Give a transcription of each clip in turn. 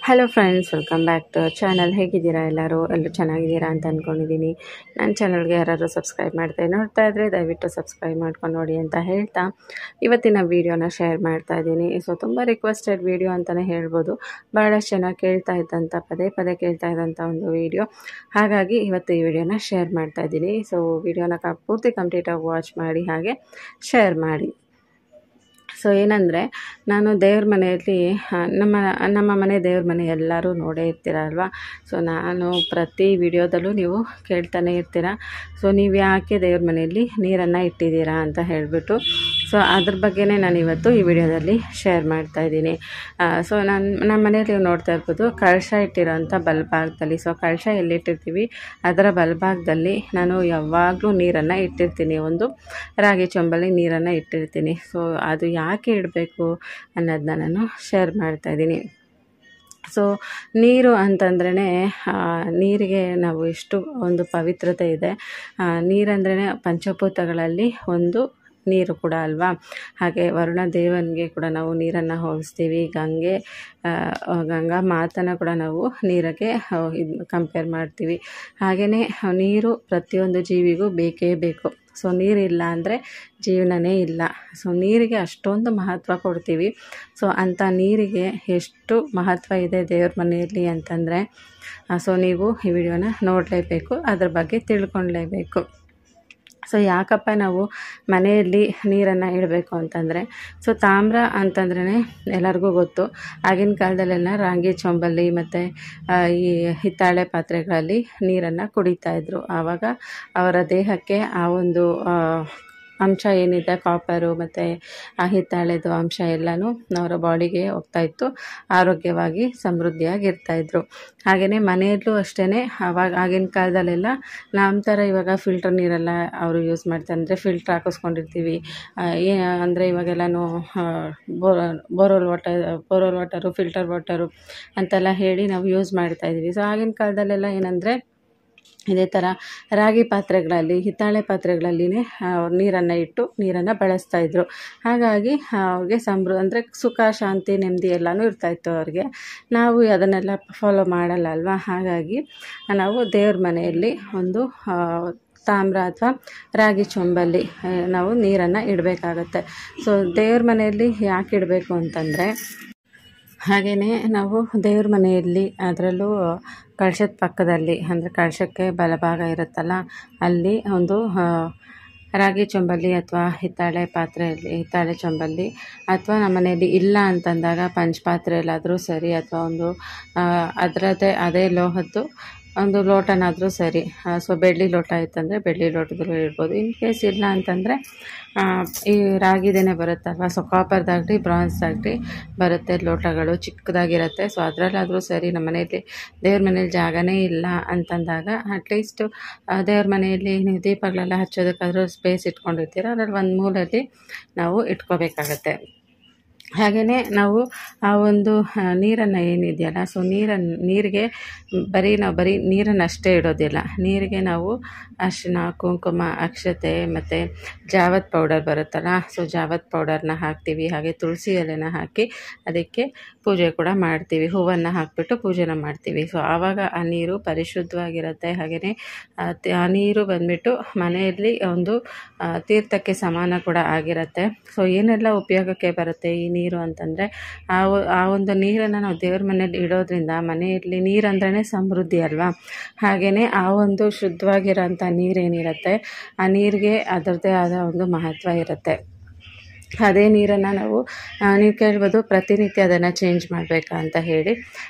Hello friends, welcome back to channel. ಹೇಗಿದ್ದೀರಾ? ಎಲ್ಲರೂ ಚೆನ್ನಾಗಿದ್ದೀರಾ ಅಂತ ಅಂದ್ಕೊಂಡಿದ್ದೀನಿ. ನನ್ನ ಚಾನಲ್ಗೆ ಯಾರಾದರೂ ಸಬ್ಸ್ಕ್ರೈಬ್ ನೋಡ್ತಾ ಇದ್ದರೆ ದಯವಿಟ್ಟು ಸಬ್ಸ್ಕ್ರೈಬ್ ಮಾಡ್ಕೊಂಡು ನೋಡಿ ಅಂತ ಹೇಳ್ತಾ ಇವತ್ತಿನ ವೀಡಿಯೋನ ಶೇರ್ ಮಾಡ್ತಾ ಇದ್ದೀನಿ. ಸೊ ತುಂಬ ರಿಕ್ವೆಸ್ಟೆಡ್ ವೀಡಿಯೋ ಅಂತಲೇ ಹೇಳ್ಬೋದು. ಭಾಳಷ್ಟು ಜನ ಕೇಳ್ತಾ ಇದ್ದಂಥ ಪದೇ ಕೇಳ್ತಾ ಇದ್ದಂಥ ಒಂದು ವೀಡಿಯೋ, ಹಾಗಾಗಿ ಇವತ್ತು ಈ ವಿಡಿಯೋನ ಶೇರ್ ಮಾಡ್ತಾ ಇದ್ದೀನಿ. ಸೊ ವಿಡಿಯೋನ ಪೂರ್ತಿ ಕಂಪ್ಲೀಟಾಗಿ ವಾಚ್ ಮಾಡಿ ಹಾಗೆ ಶೇರ್ ಮಾಡಿ. ಸೊ ಏನಂದರೆ, ನಾನು ದೇವ್ರ ಮನೆಯಲ್ಲಿ ನಮ್ಮ ಮನೆ ದೇವ್ರ ಮನೆ ಎಲ್ಲರೂ ನೋಡೇ ಇರ್ತೀರ ಅಲ್ವಾ. ಸೊ ನಾನು ಪ್ರತಿ ವಿಡಿಯೋದಲ್ಲೂ ನೀವು ಕೇಳ್ತಾನೆ ಇರ್ತೀರ, ಸೊ ನೀವು ಯಾಕೆ ದೇವ್ರ ಮನೆಯಲ್ಲಿ ನೀರನ್ನು ಇಟ್ಟಿದ್ದೀರಾ ಅಂತ ಹೇಳಿಬಿಟ್ಟು. ಸೊ ಅದ್ರ ಬಗ್ಗೆನೇ ನಾನು ಇವತ್ತು ಈ ವಿಡಿಯೋದಲ್ಲಿ ಶೇರ್ ಮಾಡ್ತಾಯಿದ್ದೀನಿ. ಸೊ ನಮ್ಮ ಮನೆಯಲ್ಲಿ ನೀವು ನೋಡ್ತಾ ಇರ್ಬೋದು, ಕಳಶ ಇಟ್ಟಿರೋಂಥ ಬಲಭಾಗದಲ್ಲಿ, ಸೊ ಕಳಶ ಎಲ್ಲಿಟ್ಟಿರ್ತೀವಿ ಅದರ ಬಲಭಾಗದಲ್ಲಿ ನಾನು ಯಾವಾಗಲೂ ನೀರನ್ನು ಇಟ್ಟಿರ್ತೀನಿ. ಒಂದು ರಾಗಿ ಚೊಂಬಲ್ಲಿ ನೀರನ್ನು ಇಟ್ಟಿರ್ತೀನಿ. ಸೊ ಅದು ಯಾಕೆ ಇಡಬೇಕು ಅನ್ನೋದನ್ನ ನಾನು ಶೇರ್ ಮಾಡ್ತಾಯಿದ್ದೀನಿ. ಸೊ ನೀರು ಅಂತಂದ್ರೇ, ನೀರಿಗೆ ನಾವು ಎಷ್ಟು ಒಂದು ಪವಿತ್ರತೆ ಇದೆ. ನೀರಂದ್ರೇ ಪಂಚಭೂತಗಳಲ್ಲಿ ಒಂದು ನೀರು ಕೂಡ ಅಲ್ವಾ. ಹಾಗೆ ವರುಣ ದೇವನಿಗೆ ಕೂಡ ನಾವು ನೀರನ್ನು ಹೋಲಿಸ್ತೀವಿ. ಗಂಗಾ ಮಾತನ ಕೂಡ ನಾವು ನೀರಿಗೆ ಕಂಪೇರ್ ಮಾಡ್ತೀವಿ. ಹಾಗೆಯೇ ನೀರು ಪ್ರತಿಯೊಂದು ಜೀವಿಗೂ ಬೇಕೇ ಬೇಕು. ಸೊ ನೀರಿಲ್ಲ ಅಂದರೆ ಜೀವನನೇ ಇಲ್ಲ. ಸೊ ನೀರಿಗೆ ಅಷ್ಟೊಂದು ಮಹತ್ವ ಕೊಡ್ತೀವಿ. ಸೊ ಅಂಥ ನೀರಿಗೆ ಎಷ್ಟು ಮಹತ್ವ ಇದೆ ದೇವ್ರ ಮನೆಯಲ್ಲಿ ಅಂತಂದರೆ, ಸೊ ನೀವು ಈ ವಿಡಿಯೋನ ನೋಡಲೇಬೇಕು, ಅದ್ರ ಬಗ್ಗೆ ತಿಳ್ಕೊಳ್ಲೇಬೇಕು. ಸೊ ಯಾಕಪ್ಪ ನಾವು ಮನೆಯಲ್ಲಿ ನೀರನ್ನು ಇಡಬೇಕು ಅಂತಂದರೆ, ಸೊ ತಾಮ್ರ ಅಂತಂದ್ರೇ ಎಲ್ಲರಿಗೂ ಗೊತ್ತು. ಆಗಿನ ಕಾಲದಲ್ಲೆಲ್ಲ ರಾಗಿ ಚೊಂಬಲ್ಲಿ ಮತ್ತು ಈ ಹಿತ್ತಾಳೆ ಪಾತ್ರೆಗಳಲ್ಲಿ ನೀರನ್ನು ಕುಡಿತಾಯಿದ್ರು. ಆವಾಗ ಅವರ ದೇಹಕ್ಕೆ ಆ ಒಂದು ಅಂಶ ಏನಿದೆ, ಕಾಪರು ಮತ್ತು ಆ ಹಿತ್ತಾಳೆದು ಅಂಶ ಎಲ್ಲನೂ ಅವರ ಬಾಡಿಗೆ ಹೋಗ್ತಾಯಿತ್ತು. ಆರೋಗ್ಯವಾಗಿ ಸಮೃದ್ಧಿಯಾಗಿರ್ತಾಯಿದ್ರು. ಹಾಗೆಯೇ ಮನೆಯಲ್ಲೂ ಅಷ್ಟೇ. ಆಗಿನ ಕಾಲದಲ್ಲೆಲ್ಲ ನಮ್ಮ ಥರ ಇವಾಗ ಫಿಲ್ಟರ್ ನೀರೆಲ್ಲ ಅವರು ಯೂಸ್ ಮಾಡ್ತಾರೆ. ಅಂದರೆ ಫಿಲ್ಟ್ರ್ ಹಾಕಿಸ್ಕೊಂಡಿರ್ತೀವಿ. ಅಂದರೆ ಇವಾಗೆಲ್ಲನೂ ಬೋರ್ವೆಲ್ ವಾಟರು, ಫಿಲ್ಟರ್ ವಾಟರು ಅಂತೆಲ್ಲ ಹೇಳಿ ನಾವು ಯೂಸ್ ಮಾಡ್ತಾಯಿದ್ವಿ. ಸೊ ಆಗಿನ ಕಾಲದಲ್ಲೆಲ್ಲ ಏನಂದರೆ, ಇದೇ ಥರ ರಾಗಿ ಪಾತ್ರೆಗಳಲ್ಲಿ, ಹಿತ್ತಾಳೆ ಪಾತ್ರೆಗಳಲ್ಲಿನೇ ನೀರನ್ನು ಇಟ್ಟು ನೀರನ್ನು ಬಳಸ್ತಾಯಿದ್ರು. ಹಾಗಾಗಿ ಅವ್ರಿಗೆ ಅಂದರೆ ಸುಖ, ಶಾಂತಿ, ನೆಮ್ಮದಿ ಎಲ್ಲನೂ ಇರ್ತಾಯಿತ್ತು ಅವ್ರಿಗೆ. ನಾವು ಅದನ್ನೆಲ್ಲ ಫಾಲೋ ಮಾಡಲ್ಲ ಅಲ್ವಾ. ಹಾಗಾಗಿ ನಾವು ದೇವ್ರ ಮನೆಯಲ್ಲಿ ಒಂದು ತಾಮ್ರ ಅಥವಾ ರಾಗಿ ಚೊಂಬಲ್ಲಿ ನಾವು ನೀರನ್ನು ಇಡಬೇಕಾಗತ್ತೆ. ಸೊ ದೇವ್ರ ಮನೆಯಲ್ಲಿ ಯಾಕೆ ಇಡಬೇಕು ಅಂತಂದರೆ, ಹಾಗೆಯೇ ನಾವು ದೇವ್ರ ಮನೆಯಲ್ಲಿ, ಅದರಲ್ಲೂ ಕಳಶದ ಪಕ್ಕದಲ್ಲಿ, ಅಂದರೆ ಕಳಶಕ್ಕೆ ಬಲಭಾಗ ಇರುತ್ತಲ್ಲ, ಅಲ್ಲಿ ಒಂದು ರಾಗಿ ಚೊಂಬಲ್ಲಿ ಅಥವಾ ಹಿತ್ತಾಳೆ ಪಾತ್ರೆಯಲ್ಲಿ, ಹಿತ್ತಾಳೆ ಚೊಂಬಲ್ಲಿ, ಅಥವಾ ನಮ್ಮ ಮನೆಯಲ್ಲಿ ಇಲ್ಲ ಅಂತಂದಾಗ ಪಂಚಪಾತ್ರೆಯಲ್ಲಾದರೂ ಸರಿ, ಅಥವಾ ಒಂದು ಅದರದ್ದೇ ಅದೇ ಲೋಹದ್ದು ಒಂದು ಲೋಟನಾದರೂ ಸರಿ. ಸೊ ಬೆಳ್ಳಿ ಲೋಟ ಇತ್ತಂದರೆ ಬೆಳ್ಳಿ ಲೋಟದಲ್ಲೂ ಇಡ್ಬೋದು. ಇನ್ ಕೇಸ್ ಇಲ್ಲ ಅಂತಂದರೆ ಈ ರಾಗಿದೇನೆ ಬರುತ್ತಲ್ವ, ಸೊ ಕಾಪರ್ದಾಗಲಿ ಬ್ರಾನ್ಸ್ದಾಗಲಿ ಬರುತ್ತೆ ಲೋಟಗಳು, ಚಿಕ್ಕದಾಗಿರುತ್ತೆ. ಸೊ ಅದರಲ್ಲಾದರೂ ಸರಿ. ನಮ್ಮ ಮನೆಯಲ್ಲಿ ದೇವ್ರ ಮನೇಲಿ ಜಾಗನೇ ಇಲ್ಲ ಅಂತಂದಾಗ ಅಟ್ಲೀಸ್ಟು ದೇವ್ರ ಮನೆಯಲ್ಲಿ ನೀವು ದೀಪಗಳೆಲ್ಲ ಹಚ್ಚೋದಕ್ಕಾದರೂ ಸ್ಪೇಸ್ ಇಟ್ಕೊಂಡಿರ್ತೀರ, ಅದರಲ್ಲಿ ಒಂದು ಮೂಲೆಯಲ್ಲಿ ನಾವು ಇಟ್ಕೋಬೇಕಾಗತ್ತೆ. ಹಾಗೆಯೇ ನಾವು ಆ ಒಂದು ನೀರನ್ನು ಏನಿದೆಯಲ್ಲ, ಸೊ ನೀರಿಗೆ ನಾವು ಬರೀ ನೀರನ್ನು ಅಷ್ಟೇ ಇಡೋದಿಲ್ಲ. ನೀರಿಗೆ ನಾವು ಅರಿಶಿನ, ಕುಂಕುಮ, ಅಕ್ಷತೆ ಮತ್ತು ಜಾವತ್ ಪೌಡರ್ ಬರುತ್ತಲ್ಲ, ಸೊ ಜಾವತ್ ಪೌಡರ್ನ ಹಾಕ್ತೀವಿ. ಹಾಗೆ ತುಳಸಿ ಎಲೆನ ಹಾಕಿ ಅದಕ್ಕೆ ಪೂಜೆ ಕೂಡ ಮಾಡ್ತೀವಿ. ಹೂವನ್ನು ಹಾಕಿಬಿಟ್ಟು ಪೂಜೆನ ಮಾಡ್ತೀವಿ. ಸೊ ಆವಾಗ ಆ ನೀರು ಪರಿಶುದ್ಧವಾಗಿರುತ್ತೆ. ಹಾಗೆಯೇ ಆ ನೀರು ಬಂದುಬಿಟ್ಟು ಮನೆಯಲ್ಲಿ ಒಂದು ತೀರ್ಥಕ್ಕೆ ಸಮಾನ ಕೂಡ ಆಗಿರುತ್ತೆ. ಸೊ ಏನೆಲ್ಲ ಉಪಯೋಗಕ್ಕೆ ಬರುತ್ತೆ ಈ ನೀರು ಅಂತಂದರೆ, ಆ ಒಂದು ನೀರನ್ನು ನಾವು ದೇವ್ರ ಮನೆಯಲ್ಲಿ ಇಡೋದ್ರಿಂದ ಮನೆಯಲ್ಲಿ ನೀರಂದ್ರೇ ಸಮೃದ್ಧಿ ಅಲ್ವಾ. ಹಾಗೆಯೇ ಆ ಒಂದು ಶುದ್ಧವಾಗಿರೋಂಥ ನೀರೇನಿರುತ್ತೆ, ಆ ನೀರಿಗೆ ಅದರದ್ದೇ ಆದ ಒಂದು ಮಹತ್ವ ಇರುತ್ತೆ. ಅದೇ ನೀರನ್ನು ನೀವು ಕೇಳ್ಬೋದು, ಪ್ರತಿನಿತ್ಯ ಅದನ್ನು ಚೇಂಜ್ ಮಾಡಬೇಕಾ ಅಂತ ಹೇಳಿ.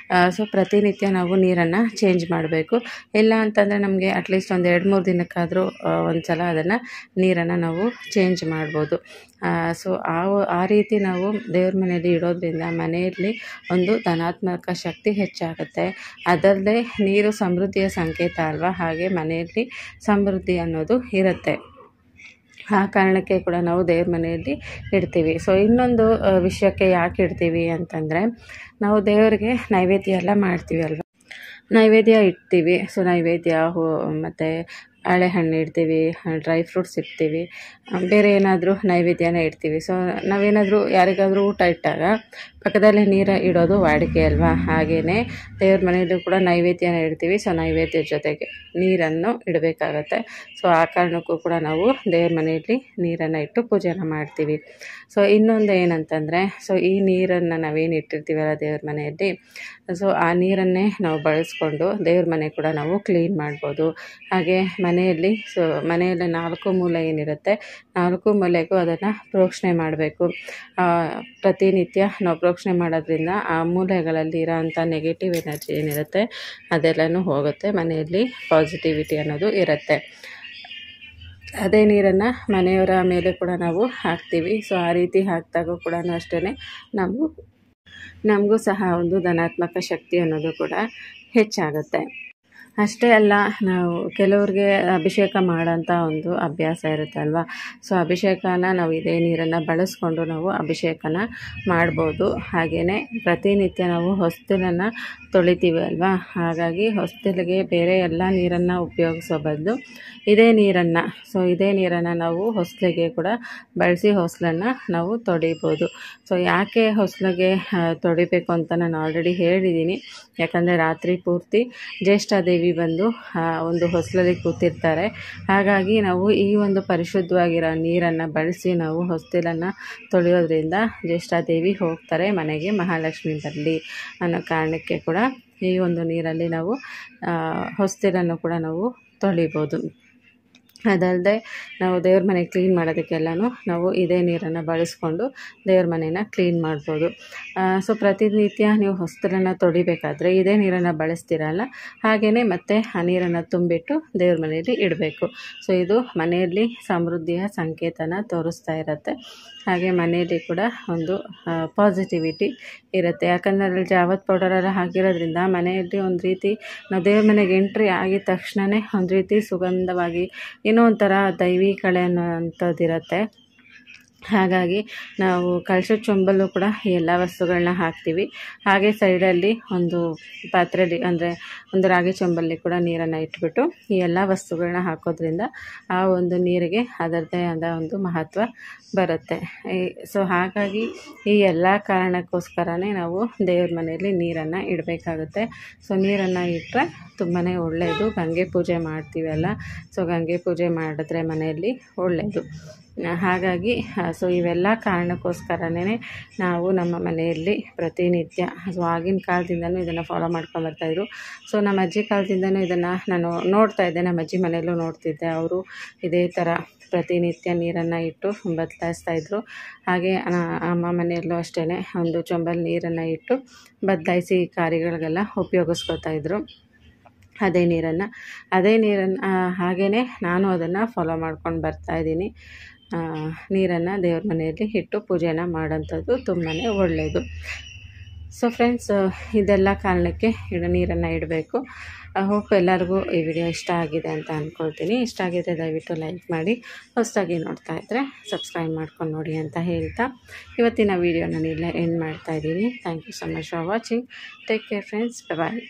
ಸೊ ಪ್ರತಿನಿತ್ಯ ನಾವು ನೀರನ್ನು ಚೇಂಜ್ ಮಾಡಬೇಕು. ಇಲ್ಲ ಅಂತಂದರೆ ನಮಗೆ ಅಟ್ಲೀಸ್ಟ್ ಒಂದು 2-3 ದಿನಕ್ಕಾದರೂ ಒಂದು ಸಲ ಅದನ್ನು ನೀರನ್ನು ನಾವು ಚೇಂಜ್ ಮಾಡ್ಬೋದು. ಸೊ ಆ ರೀತಿ ನಾವು ದೇವ್ರ ಮನೆಯಲ್ಲಿ ಇಡೋದ್ರಿಂದ ಮನೆಯಲ್ಲಿ ಒಂದು ಧನಾತ್ಮಕ ಶಕ್ತಿ ಹೆಚ್ಚಾಗುತ್ತೆ. ಅದರಲ್ಲೇ ನೀರು ಸಮೃದ್ಧಿಯ ಸಂಕೇತ ಅಲ್ವಾ. ಹಾಗೆ ಮನೆಯಲ್ಲಿ ಸಮೃದ್ಧಿ ಅನ್ನೋದು ಇರುತ್ತೆ. ಆ ಕಾರಣಕ್ಕೆ ಕೂಡ ನಾವು ದೇವ್ರ ಮನೆಯಲ್ಲಿ ಇಡ್ತೀವಿ. ಸೊ ಇನ್ನೊಂದು ವಿಷಯಕ್ಕೆ ಯಾಕೆ ಇಡ್ತೀವಿ ಅಂತಂದರೆ, ನಾವು ದೇವರಿಗೆ ನೈವೇದ್ಯ ಎಲ್ಲ ಮಾಡ್ತೀವಿ ಅಲ್ವಾ. ನೈವೇದ್ಯ ಇಡ್ತೀವಿ. ಸೊ ನೈವೇದ್ಯ ಮತ್ತು ಹಣ್ಣು ಇಡ್ತೀವಿ, ಡ್ರೈ ಫ್ರೂಟ್ಸ್ ಇಡ್ತೀವಿ, ಬೇರೆ ಏನಾದರೂ ನೈವೇದ್ಯನ ಇಡ್ತೀವಿ. ಸೊ ನಾವೇನಾದರೂ ಯಾರಿಗಾದರೂ ಊಟ ಇಟ್ಟಾಗ ಪಕ್ಕದಲ್ಲೇ ನೀರು ಇಡೋದು ವಾಡಿಕೆ ಅಲ್ವಾ. ಹಾಗೆಯೇ ದೇವ್ರ ಮನೆಯಲ್ಲೂ ಕೂಡ ನೈವೇದ್ಯನ ಇಡ್ತೀವಿ. ಸೊ ನೈವೇದ್ಯದ ಜೊತೆಗೆ ನೀರನ್ನು ಇಡಬೇಕಾಗತ್ತೆ. ಸೊ ಆ ಕಾರಣಕ್ಕೂ ಕೂಡ ನಾವು ದೇವ್ರ ಮನೆಯಲ್ಲಿ ನೀರನ್ನು ಇಟ್ಟು ಪೂಜೆನ ಮಾಡ್ತೀವಿ. ಸೊ ಇನ್ನೊಂದು ಏನಂತಂದರೆ, ಸೊ ಈ ನೀರನ್ನು ನಾವೇನು ಇಟ್ಟಿರ್ತೀವಲ್ಲ ದೇವ್ರ ಮನೆಯಲ್ಲಿ, ಸೊ ಆ ನೀರನ್ನೇ ನಾವು ಬಳಸ್ಕೊಂಡು ದೇವ್ರ ಮನೆ ಕೂಡ ನಾವು ಕ್ಲೀನ್ ಮಾಡ್ಬೋದು. ಹಾಗೆ ಮನೆಯಲ್ಲಿ ಮನೆಯಲ್ಲಿ 4 ಮೂಲೆ ಏನಿರುತ್ತೆ, 4 ಮೂಲೆಗೂ ಅದನ್ನು ಪ್ರೋಕ್ಷಣೆ ಮಾಡಬೇಕು. ಪ್ರತಿನಿತ್ಯ ನಾವು ಪ್ರೋಕ್ಷಣೆ ಮಾಡೋದ್ರಿಂದ ಆ ಮೂಲೆಗಳಲ್ಲಿ ಇರೋಂಥ ನೆಗೆಟಿವ್ ಎನರ್ಜಿ ಏನಿರುತ್ತೆ ಅದೆಲ್ಲನೂ ಹೋಗುತ್ತೆ. ಮನೆಯಲ್ಲಿ ಪಾಸಿಟಿವಿಟಿ ಅನ್ನೋದು ಇರುತ್ತೆ. ಅದೇ ನೀರನ್ನು ಮನೆಯವರ ಮೇಲೆ ಕೂಡ ನಾವು ಹಾಕ್ತೀವಿ. ಸೊ ಆ ರೀತಿ ಹಾಕಿದಾಗೂ ಕೂಡ ಅಷ್ಟೇ ನಮಗೂ ಸಹ ಒಂದು ಧನಾತ್ಮಕ ಶಕ್ತಿ ಅನ್ನೋದು ಕೂಡ ಹೆಚ್ಚಾಗುತ್ತೆ. ಅಷ್ಟೇ ಅಲ್ಲ, ನಾವು ಕೆಲವ್ರಿಗೆ ಅಭಿಷೇಕ ಮಾಡೋಂಥ ಒಂದು ಅಭ್ಯಾಸ ಇರುತ್ತೆ ಅಲ್ವಾ. ಸೊ ಅಭಿಷೇಕನ ನಾವು ಇದೇ ನೀರನ್ನು ಬಳಸ್ಕೊಂಡು ನಾವು ಅಭಿಷೇಕನ ಮಾಡ್ಬೋದು. ಹಾಗೆಯೇ ಪ್ರತಿನಿತ್ಯ ನಾವು ಹೊಸ್ತಿಲನ್ನು ತೊಳಿತೀವಿ ಅಲ್ವಾ. ಹಾಗಾಗಿ ಹೊಸ್ತಿಲಿಗೆ ಬೇರೆ ಎಲ್ಲ ನೀರನ್ನು ಉಪಯೋಗಿಸೋ ಬದಲು ಇದೇ ನೀರನ್ನು ನಾವು ಹೊಸ್ಲಿಗೆ ಕೂಡ ಬಳಸಿ ಹೊಸ್ಲನ್ನು ನಾವು ತೊಳಿಬೋದು. ಸೊ ಯಾಕೆ ಹೊಸ್ಲಿಗೆ ತೊಳಿಬೇಕು ಅಂತ ನಾನು ಆಲ್ರೆಡಿ ಹೇಳಿದ್ದೀನಿ. ಯಾಕಂದರೆ ರಾತ್ರಿ ಪೂರ್ತಿ ಜ್ಯೇಷ್ಠಾದೇವಿ ಬಂದು ಒಂದು ಹೊಸ್ಲಲ್ಲಿ ಕೂತಿರ್ತಾರೆ. ಹಾಗಾಗಿ ನಾವು ಈ ಒಂದು ಪರಿಶುದ್ಧವಾಗಿರೋ ನೀರನ್ನು ಬಳಸಿ ನಾವು ಹೊಸ್ತಿಲನ್ನು ತೊಳೆಯೋದ್ರಿಂದ ಜ್ಯೇಷ್ಠಾದೇವಿ ಹೋಗ್ತಾರೆ ಮನೆಗೆ, ಮಹಾಲಕ್ಷ್ಮಿ ಬರಲಿ ಅನ್ನೋ ಕಾರಣಕ್ಕೆ ಕೂಡ ಈ ಒಂದು ನೀರಲ್ಲಿ ನಾವು ಹೊಸ್ತಿಲನ್ನು ಕೂಡ ನಾವು ತೊಳಿಬೋದು. ಅದಲ್ಲದೆ ನಾವು ದೇವ್ರ ಮನೆ ಕ್ಲೀನ್ ಮಾಡೋದಕ್ಕೆಲ್ಲನೂ ನಾವು ಇದೇ ನೀರನ್ನು ಬಳಸ್ಕೊಂಡು ದೇವ್ರ ಮನೆಯನ್ನು ಕ್ಲೀನ್ ಮಾಡ್ಬೋದು. ಸೊ ಪ್ರತಿನಿತ್ಯ ನೀವು ಹೊಸ್ತಿಲನ್ನು ತೊಳಿಬೇಕಾದ್ರೆ ಇದೇ ನೀರನ್ನು ಬಳಸ್ತೀರಲ್ಲ, ಹಾಗೆಯೇ ಮತ್ತೆ ಆ ನೀರನ್ನು ತುಂಬಿಟ್ಟು ದೇವ್ರ ಮನೆಯಲ್ಲಿ ಇಡಬೇಕು. ಸೊ ಇದು ಮನೆಯಲ್ಲಿ ಸಮೃದ್ಧಿಯ ಸಂಕೇತನ ತೋರಿಸ್ತಾ ಇರುತ್ತೆ. ಹಾಗೆ ಮನೆಯಲ್ಲಿ ಕೂಡ ಒಂದು ಪಾಸಿಟಿವಿಟಿ ಇರುತ್ತೆ. ಯಾಕಂದರೆ ಅದರಲ್ಲಿ ಜಾವತ್ ಪೌಡರೆಲ್ಲ ಹಾಕಿರೋದ್ರಿಂದ ಮನೆಯಲ್ಲಿ ಒಂದು ರೀತಿ ನಾವು ದೇವ್ರ ಮನೆಗೆ ಎಂಟ್ರಿ ಆಗಿದ ತಕ್ಷಣವೇ ಒಂದು ರೀತಿ ಸುಗಂಧವಾಗಿ ಏನೋ ಒಂಥರ ದೈವಿ ಕಳೆ ಅನ್ನೋವಂಥದ್ದಿರುತ್ತೆ. ಹಾಗಾಗಿ ನಾವು ಕಳಶದ ಚೊಂಬಲ್ಲೂ ಕೂಡ ಎಲ್ಲ ವಸ್ತುಗಳನ್ನ ಹಾಕ್ತೀವಿ. ಹಾಗೆ ಸೈಡಲ್ಲಿ ಒಂದು ಪಾತ್ರೆಯಲ್ಲಿ ಅಂದರೆ ಒಂದು ರಾಗಿ ಚೊಂಬಲ್ಲಿ ಕೂಡ ನೀರನ್ನು ಇಟ್ಬಿಟ್ಟು ಈ ಎಲ್ಲ ವಸ್ತುಗಳನ್ನ ಹಾಕೋದ್ರಿಂದ ಆ ಒಂದು ನೀರಿಗೆ ಅದರದ್ದೇ ಆದ ಒಂದು ಮಹತ್ವ ಬರುತ್ತೆ. ಸೊ ಹಾಗಾಗಿ ಈ ಎಲ್ಲ ಕಾರಣಕ್ಕೋಸ್ಕರನೇ ನಾವು ದೇವ್ರ ಮನೆಯಲ್ಲಿ ನೀರನ್ನು ಇಡಬೇಕಾಗುತ್ತೆ. ಸೊ ನೀರನ್ನು ಇಟ್ಟರೆ ತುಂಬಾ ಒಳ್ಳೆಯದು. ಗಂಗೆ ಪೂಜೆ ಮಾಡ್ತೀವಲ್ಲ, ಸೊ ಗಂಗೆ ಪೂಜೆ ಮಾಡಿದ್ರೆ ಮನೆಯಲ್ಲಿ ಒಳ್ಳೆಯದು. ಹಾಗಾಗಿ ಸೊ ಇವೆಲ್ಲ ಕಾರಣಕ್ಕೋಸ್ಕರನೇ ನಾವು ನಮ್ಮ ಮನೆಯಲ್ಲಿ ಪ್ರತಿನಿತ್ಯ, ಸೊ ಆಗಿನ ಕಾಲದಿಂದನೂ ಇದನ್ನು ಫಾಲೋ ಮಾಡ್ಕೊಂಬರ್ತಾಯಿದ್ರು. ಸೊ ನಮ್ಮ ಅಜ್ಜಿ ಕಾಲದಿಂದನೂ ಇದನ್ನು ನಾನು ನೋಡ್ತಾ ಇದ್ದೆ. ನಮ್ಮ ಅಜ್ಜಿ ಮನೆಯಲ್ಲೂ ನೋಡ್ತಿದ್ದೆ. ಅವರು ಇದೇ ಥರ ಪ್ರತಿನಿತ್ಯ ನೀರನ್ನು ಇಟ್ಟು ಬದಲಾಯಿಸ್ತಾಯಿದ್ರು. ಹಾಗೆ ಅಮ್ಮ ಮನೆಯಲ್ಲೂ ಅಷ್ಟೇ ಒಂದು ಚೊಂಬಲ್ಲಿ ನೀರನ್ನು ಇಟ್ಟು ಬದಲಾಯಿಸಿ ಕಾರ್ಯಗಳಿಗೆಲ್ಲ ಉಪಯೋಗಿಸ್ಕೊತಾಯಿದ್ರು ಅದೇ ನೀರನ್ನು. ಹಾಗೆಯೇ ನಾನು ಅದನ್ನು ಫಾಲೋ ಮಾಡ್ಕೊಂಡು ಬರ್ತಾಯಿದ್ದೀನಿ. ನೀರನ್ನು ದೇವ್ರ ಮನೆಯಲ್ಲಿ ಇಟ್ಟು ಪೂಜೆನ ಮಾಡೋಂಥದ್ದು ತುಂಬಾ ಒಳ್ಳೆಯದು. ಸೊ ಫ್ರೆಂಡ್ಸ್, ಇದೆಲ್ಲ ಕಾರಣಕ್ಕೆ ನೀರನ್ನು ಇಡಬೇಕು. ಹೋಪ್ ಎಲ್ಲರಿಗೂ ಈ ವಿಡಿಯೋ ಇಷ್ಟ ಆಗಿದೆ ಅಂತ ಅಂದ್ಕೊಳ್ತೀನಿ. ಇಷ್ಟ ಆಗಿದ್ರೆ ದಯವಿಟ್ಟು ಲೈಕ್ ಮಾಡಿ, ಹೊಸದಾಗಿ ನೋಡ್ತಾ ಇದ್ದರೆ ಸಬ್ಸ್ಕ್ರೈಬ್ ಮಾಡ್ಕೊಂಡು ನೋಡಿ ಅಂತ ಹೇಳ್ತಾ ಇವತ್ತಿನ ವಿಡಿಯೋ ನಾನು ಇಲ್ಲೇ ಎಂಡ್ ಮಾಡ್ತಾಯಿದ್ದೀನಿ. Thank you so much for watching. Take care friends. Bye.